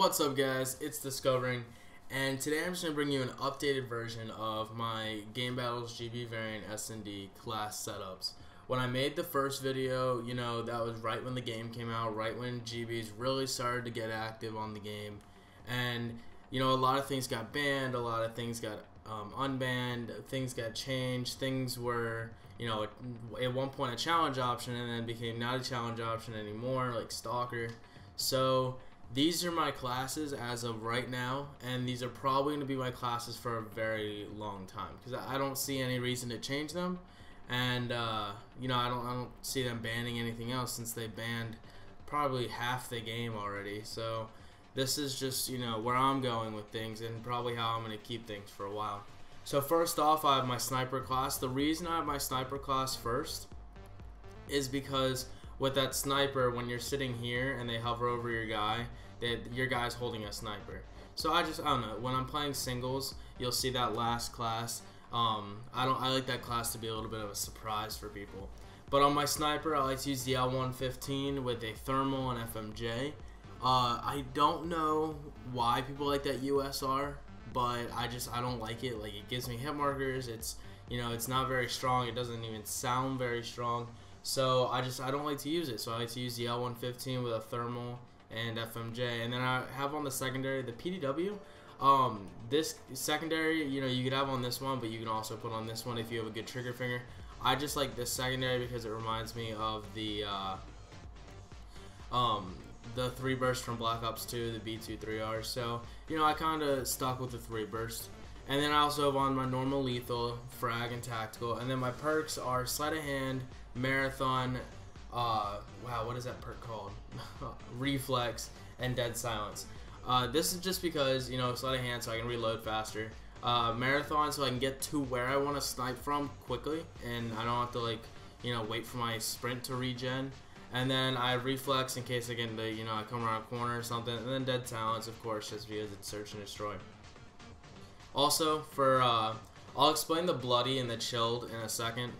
What's up, guys? It's Discoverinq, and today I'm just going to bring you an updated version of my Gamebattles GB variant S&D class setups. When I made the first video, that was right when the game came out, right when GBs really started to get active on the game, and a lot of things got banned, a lot of things got unbanned, things got changed, things were at one point a challenge option and then became not a challenge option anymore, like Stalker. So these are my classes as of right now, and these are probably going to be my classes for a very long time because I don't see any reason to change them, and I don't see them banning anything else since they banned probably half the game already. So this is just where I'm going with things and probably how I'm going to keep things for a while. So first off, I have my sniper class. The reason I have my sniper class first is because with that sniper, when you're sitting here and they hover over your guy, your guy's holding a sniper. So I don't know, when I'm playing singles, you'll see that last class. I like that class to be a little bit of a surprise for people. But on my sniper, I like to use the L115 with a thermal and FMJ. I don't know why people like that USR, but I don't like it. Like, it gives me hit markers. It's it's not very strong. It doesn't even sound very strong. So I don't like to use it. So I like to use the L115 with a thermal and FMJ. And then I have on the secondary the PDW. This secondary, you could have on this one, but you can also put on this one if you have a good trigger finger. I just like this secondary because it reminds me of the 3 burst from Black Ops 2, the B23R. So I kind of stuck with the 3 burst. And then I also have on my normal lethal, frag, and tactical. And then my perks are sleight of hand, marathon, wow, what is that perk called? Reflex, and dead silence. This is just because, sleight of hand so I can reload faster. Marathon so I can get to where I want to snipe from quickly, and I don't have to wait for my sprint to regen. And then I have reflex in case I get into, I come around a corner or something. And then dead silence, of course, just because it's search and destroy. Also, I'll explain the bloody and the chilled in a second,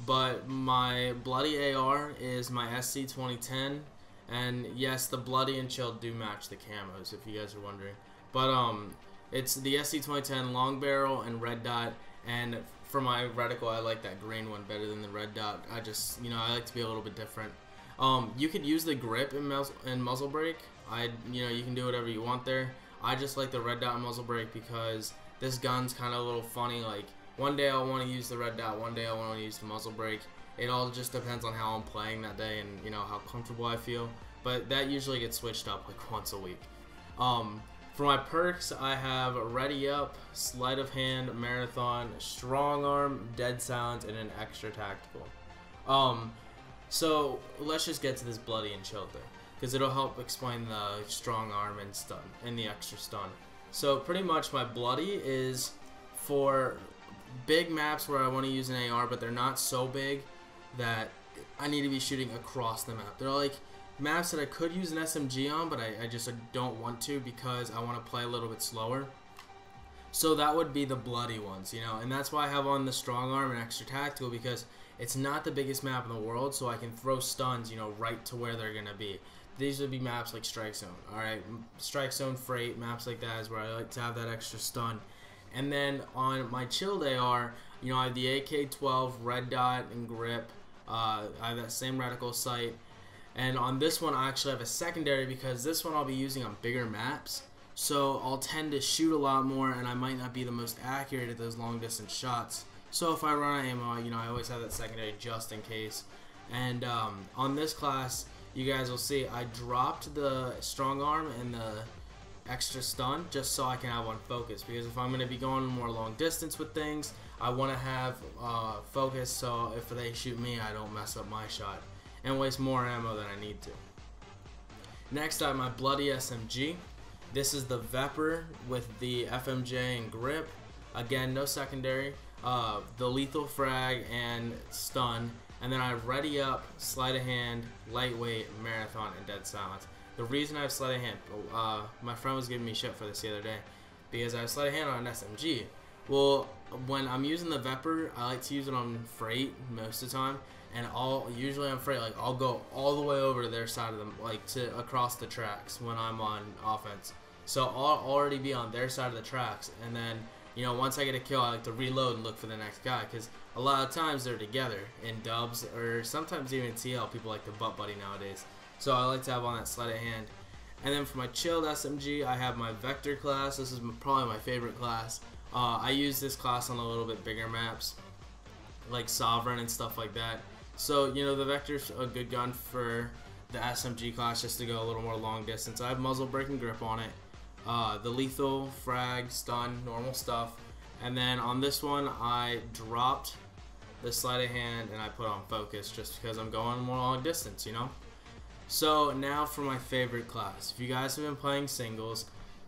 but my bloody AR is my SC2010, and yes, the bloody and chilled do match the camos, if you guys are wondering. But it's the SC2010 long barrel and red dot, and for my reticle, I like that green one better than the red dot. I like to be a little bit different. You could use the grip and muzzle brake. You can do whatever you want there. I just like the red dot and muzzle brake because this gun's kind of a little funny. Like, one day I'll want to use the red dot, one day I want to use the muzzle brake. It all just depends on how I'm playing that day and how comfortable I feel. But that usually gets switched up like once a week. For my perks, I have ready up, sleight of hand, marathon, strong arm, dead silence, and an extra tactical. So let's just get to this bloody and chill thing, because it'll help explain the strong arm and stun and the extra stun. So pretty much my bloody is for big maps where I want to use an AR, but they're not so big that I need to be shooting across the map. They're like maps that I could use an SMG on, but I just don't want to because I want to play a little bit slower. So that would be the bloody ones, and that's why I have on the strong arm and extra tactical, because it's not the biggest map in the world, so I can throw stuns, right to where they're gonna be. These would be maps like Strike Zone, alright? Strike Zone, Freight, maps like that is where I like to have that extra stun. And then on my chilled AR, I have the AK-12, red dot, and grip. I have that same reticle sight. And on this one, I actually have a secondary because this one I'll be using on bigger maps. So I'll tend to shoot a lot more, and I might not be the most accurate at those long distance shots. So if I run out of ammo, I always have that secondary just in case. And on this class, you guys will see I dropped the strong arm and the extra stun just so I can have one focus, because if I'm going to be going more long distance with things, I want to have focus so if they shoot me, I don't mess up my shot and waste more ammo than I need to. Next, I have my bloody SMG. This is the Vepr with the FMJ and grip. Again, no secondary. The lethal frag and stun, and then I have ready up, sleight of hand, lightweight, marathon, and dead silence. The reason I have sleight of hand, my friend was giving me shit for this the other day because I have sleight of hand on an SMG. Well, when I'm using the Vepr, I like to use it on Freight most of the time, and usually on Freight, I'll go all the way over to their side of them, across the tracks when I'm on offense. so I'll already be on their side of the tracks, and then once I get a kill, I like to reload and look for the next guy, because a lot of times they're together in dubs, or sometimes even TL. People like to butt buddy nowadays, so I like to have on that sleight of hand. And then for my chilled SMG, I have my Vector class. This is probably my favorite class. I use this class on a little bit bigger maps, like Sovereign and stuff like that. So, the Vector's a good gun for the SMG class, just to go a little more long distance. I have muzzle brake and grip on it. The lethal, frag, stun, normal stuff. And then on this one, I dropped the sleight of hand and I put on focus, just because I'm going more long distance, So now for my favorite class. If you guys have been playing singles,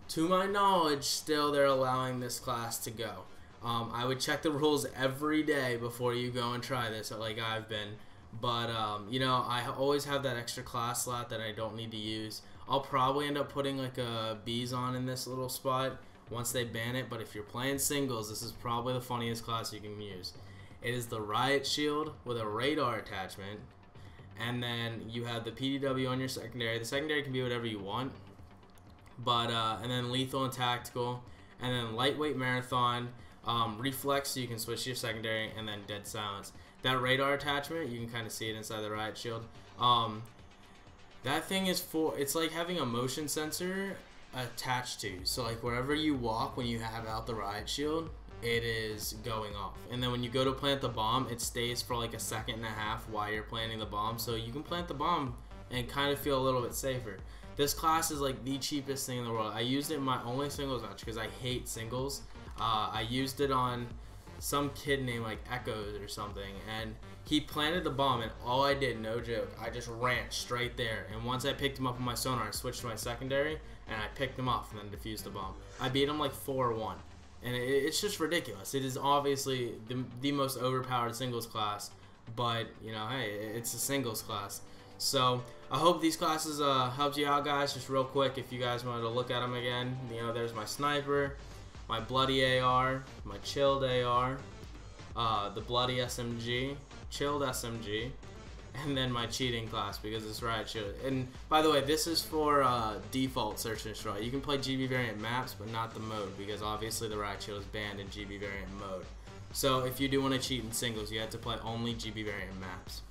to my knowledge, still they're allowing this class to go. I would check the rules every day before you go and try this, like I've been. But, I always have that extra class slot that I don't need to use. I'll probably end up putting like a bees on in this little spot once they ban it. But if you're playing singles, this is probably the funniest class you can use. It is the Riot Shield with a radar attachment. And then you have the PDW on your secondary. The secondary can be whatever you want. But, and then lethal and tactical. And then lightweight marathon. Reflex, so you can switch to your secondary. And then dead silence. That radar attachment, you can kind of see it inside the Riot Shield. That thing is it's like having a motion sensor attached to you. So like wherever you walk when you have out the Riot Shield, it is going off. And then when you go to plant the bomb, it stays for like a second and a half while you're planting the bomb. So you can plant the bomb and kind of feel a little bit safer. This class is like the cheapest thing in the world. I used it in my only singles match because I hate singles. I used it on some kid named like Echoes or something, and he planted the bomb, and all I did, no joke, I just ran straight there. And once I picked him up on my sonar, I switched to my secondary and I picked him off and then defused the bomb. I beat him like 4-1, and it's just ridiculous. It is obviously the most overpowered singles class, but hey, it's a singles class. So I hope these classes helped you out, guys. Just real quick, if you guys wanted to look at them again, there's my sniper, my bloody AR, my chilled AR, the bloody SMG, chilled SMG, and then my cheating class because it's Riot Shield. And by the way, this is for default search and destroy. You can play GB variant maps, but not the mode, because obviously the Riot Shield is banned in GB variant mode. So if you do want to cheat in singles, you have to play only GB variant maps.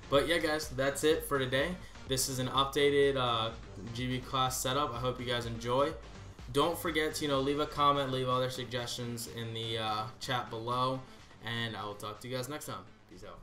But yeah, guys, that's it for today. This is an updated GB class setup. I hope you guys enjoy. Don't forget to leave a comment, leave other suggestions in the chat below, and I will talk to you guys next time. Peace out.